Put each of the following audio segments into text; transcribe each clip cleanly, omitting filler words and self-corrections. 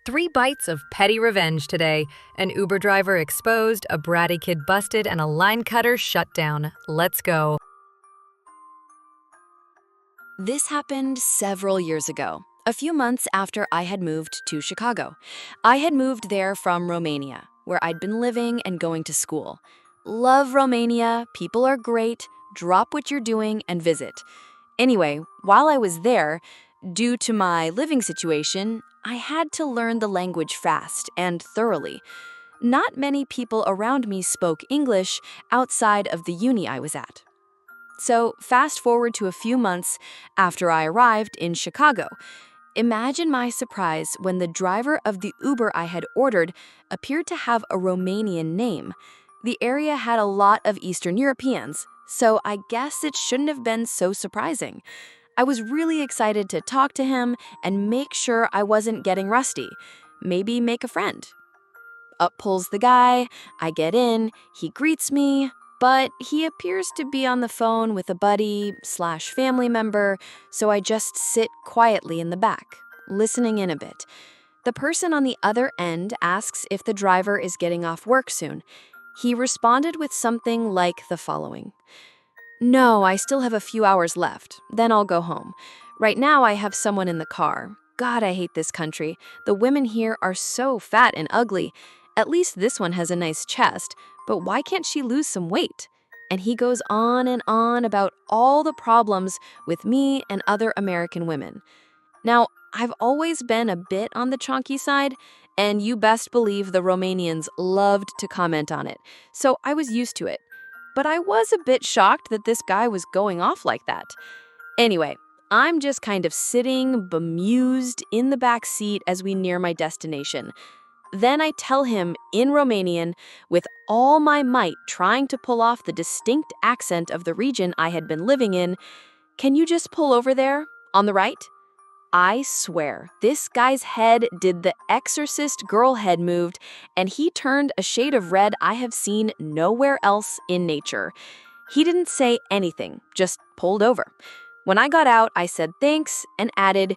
3 bites of petty revenge today. An Uber driver exposed, a bratty kid busted, and a line cutter shut down. Let's go. This happened several years ago, a few months after I had moved to Chicago. I had moved there from Romania, where I'd been living and going to school. Love Romania, people are great, drop what you're doing and visit. Anyway, while I was there, due to my living situation, I had to learn the language fast and thoroughly. Not many people around me spoke English outside of the uni I was at. So fast forward to a few months after I arrived in Chicago. Imagine my surprise when the driver of the Uber I had ordered appeared to have a Romanian name. The area had a lot of Eastern Europeans, so I guess it shouldn't have been so surprising. I was really excited to talk to him and make sure I wasn't getting rusty. Maybe make a friend. Up pulls the guy, I get in, he greets me, but he appears to be on the phone with a buddy/family member, so I just sit quietly in the back, listening in a bit. The person on the other end asks if the driver is getting off work soon. He responded with something like the following. "No, I still have a few hours left, then I'll go home. Right now I have someone in the car. God, I hate this country. The women here are so fat and ugly. At least this one has a nice chest, but why can't she lose some weight?" And he goes on and on about all the problems with me and other American women. Now, I've always been a bit on the chonky side, and you best believe the Romanians loved to comment on it, so I was used to it. But I was a bit shocked that this guy was going off like that. Anyway, I'm just kind of sitting, bemused, in the back seat as we near my destination. Then I tell him in Romanian, with all my might trying to pull off the distinct accent of the region I had been living in, "Can you just pull over there, on the right?" I swear, this guy's head did the Exorcist girl head moved, and he turned a shade of red I have seen nowhere else in nature. He didn't say anything, just pulled over. When I got out, I said thanks and added,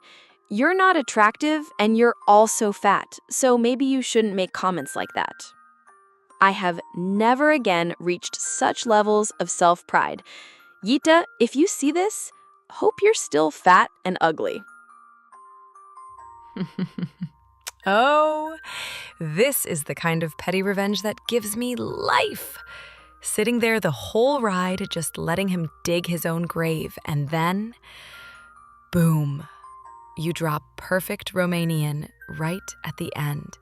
"You're not attractive and you're also fat, so maybe you shouldn't make comments like that." I have never again reached such levels of self-pride. Yita, if you see this, hope you're still fat and ugly. Oh, this is the kind of petty revenge that gives me life. Sitting there the whole ride, just letting him dig his own grave, and then, boom, you drop perfect Romanian right at the end.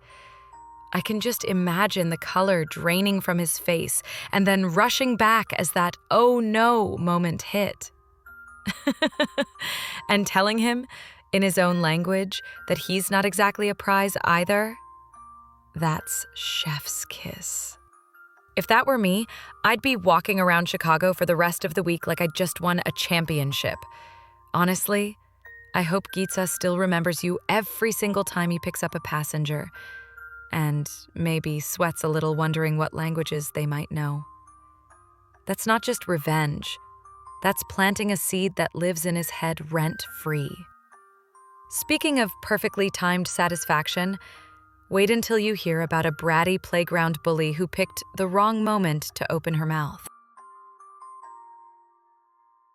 I can just imagine the color draining from his face and then rushing back as that "oh no" moment hit. And telling him, in his own language, that he's not exactly a prize either. That's chef's kiss. If that were me, I'd be walking around Chicago for the rest of the week like I just won a championship. Honestly, I hope Gitsa still remembers you every single time he picks up a passenger, and maybe sweats a little wondering what languages they might know. That's not just revenge. That's planting a seed that lives in his head rent-free. Speaking of perfectly timed satisfaction, wait until you hear about a bratty playground bully who picked the wrong moment to open her mouth.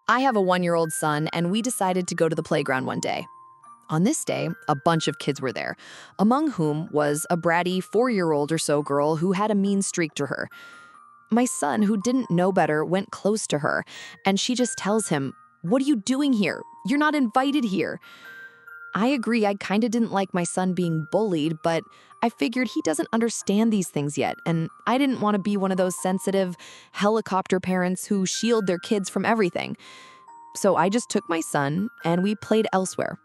I have a 1-year-old son, and we decided to go to the playground one day. On this day, a bunch of kids were there, among whom was a bratty 4-year-old or so girl who had a mean streak to her. My son, who didn't know better, went close to her, and she just tells him, "What are you doing here? You're not invited here." I agree, I kinda didn't like my son being bullied, but I figured he doesn't understand these things yet, and I didn't want to be one of those sensitive helicopter parents who shield their kids from everything. So I just took my son, and we played elsewhere.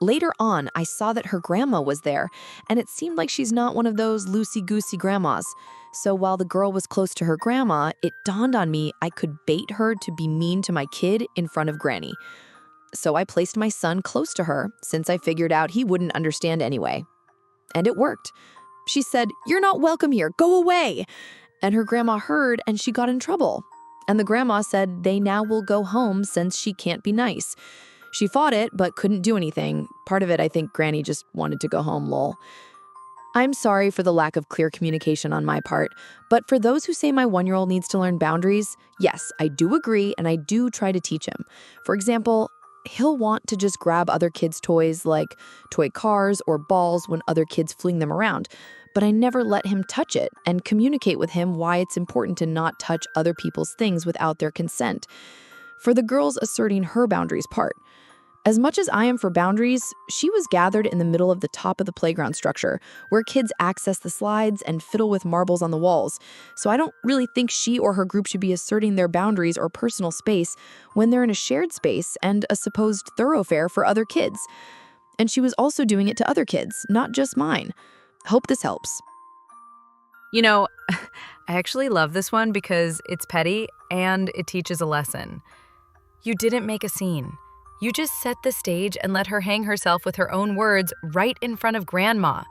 Later on, I saw that her grandma was there, and it seemed like she's not one of those loosey-goosey grandmas. So while the girl was close to her grandma, it dawned on me I could bait her to be mean to my kid in front of Granny. So I placed my son close to her, since I figured out he wouldn't understand anyway. And it worked. She said, "You're not welcome here, go away!" And her grandma heard, and she got in trouble. And the grandma said they now will go home since she can't be nice. She fought it, but couldn't do anything. Part of it, I think Granny just wanted to go home, lol. I'm sorry for the lack of clear communication on my part, but for those who say my 1-year-old needs to learn boundaries, yes, I do agree and I do try to teach him. For example, he'll want to just grab other kids' toys like toy cars or balls when other kids fling them around, but I never let him touch it and communicate with him why it's important to not touch other people's things without their consent. For the girls asserting her boundaries part, as much as I am for boundaries, she was gathered in the middle of the top of the playground structure, where kids access the slides and fiddle with marbles on the walls. So I don't really think she or her group should be asserting their boundaries or personal space when they're in a shared space and a supposed thoroughfare for other kids. And she was also doing it to other kids, not just mine. Hope this helps. You know, I actually love this one because it's petty and it teaches a lesson. You didn't make a scene. You just set the stage and let her hang herself with her own words right in front of Grandma.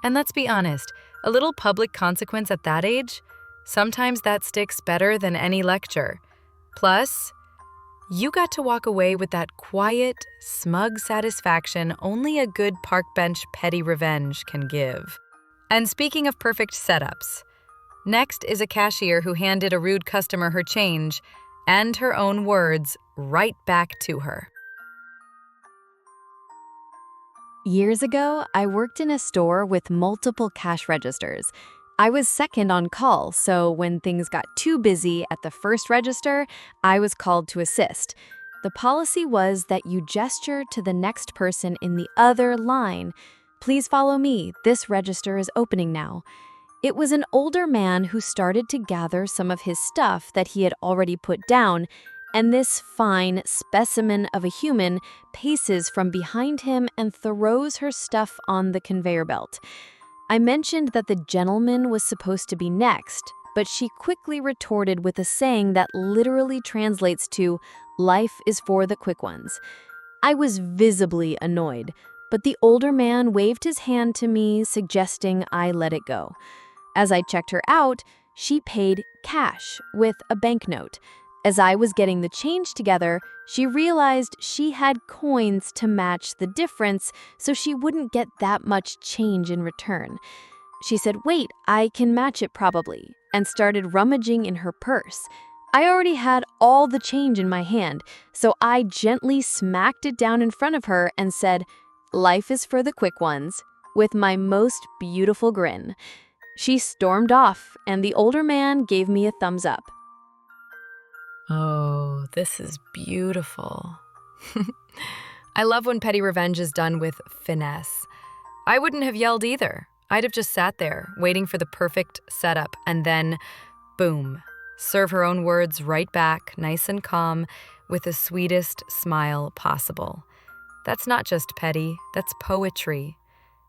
And let's be honest, a little public consequence at that age, sometimes that sticks better than any lecture. Plus, you got to walk away with that quiet, smug satisfaction only a good park bench petty revenge can give. And speaking of perfect setups, next is a cashier who handed a rude customer her change and her own words right back to her. Years ago, I worked in a store with multiple cash registers. I was second on call, so when things got too busy at the first register, I was called to assist. The policy was that you gesture to the next person in the other line. Please follow me. This register is opening now. It was an older man who started to gather some of his stuff that he had already put down, and this fine specimen of a human paces from behind him and throws her stuff on the conveyor belt. I mentioned that the gentleman was supposed to be next, but she quickly retorted with a saying that literally translates to, "Life is for the quick ones." I was visibly annoyed, but the older man waved his hand to me, suggesting I let it go. As I checked her out, she paid cash with a banknote. As I was getting the change together, she realized she had coins to match the difference, so she wouldn't get that much change in return. She said, "Wait, I can match it probably," and started rummaging in her purse. I already had all the change in my hand, so I gently smacked it down in front of her and said, "Life is for the quick ones," with my most beautiful grin. She stormed off, and the older man gave me a thumbs up. Oh, this is beautiful. I love when petty revenge is done with finesse. I wouldn't have yelled either. I'd have just sat there, waiting for the perfect setup, and then, boom, serve her own words right back, nice and calm, with the sweetest smile possible. That's not just petty, that's poetry.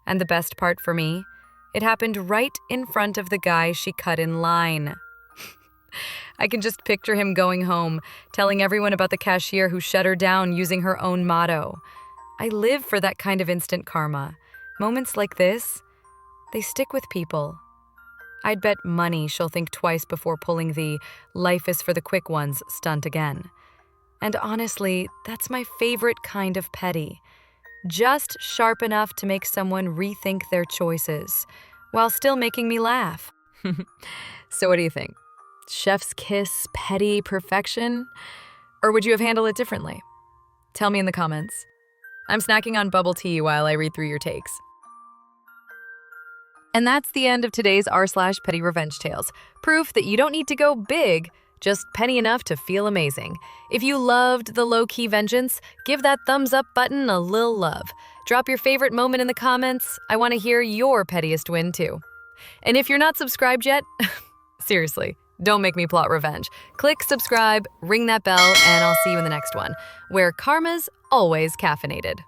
And the best part for me, it happened right in front of the guy she cut in line. I can just picture him going home, telling everyone about the cashier who shut her down using her own motto. I live for that kind of instant karma. Moments like this, they stick with people. I'd bet money she'll think twice before pulling the "life is for the quick ones" stunt again. And honestly, that's my favorite kind of petty. Just sharp enough to make someone rethink their choices, while still making me laugh. So what do you think? Chef's kiss, petty perfection? Or would you have handled it differently? Tell me in the comments. I'm snacking on bubble tea while I read through your takes. And that's the end of today's r/petty revenge tales. Proof that you don't need to go big, just petty enough to feel amazing. If you loved the low-key vengeance, give that thumbs up button a little love. Drop your favorite moment in the comments. I want to hear your pettiest win too. And if you're not subscribed yet, seriously, don't make me plot revenge. Click subscribe, ring that bell, and I'll see you in the next one, where karma's always caffeinated.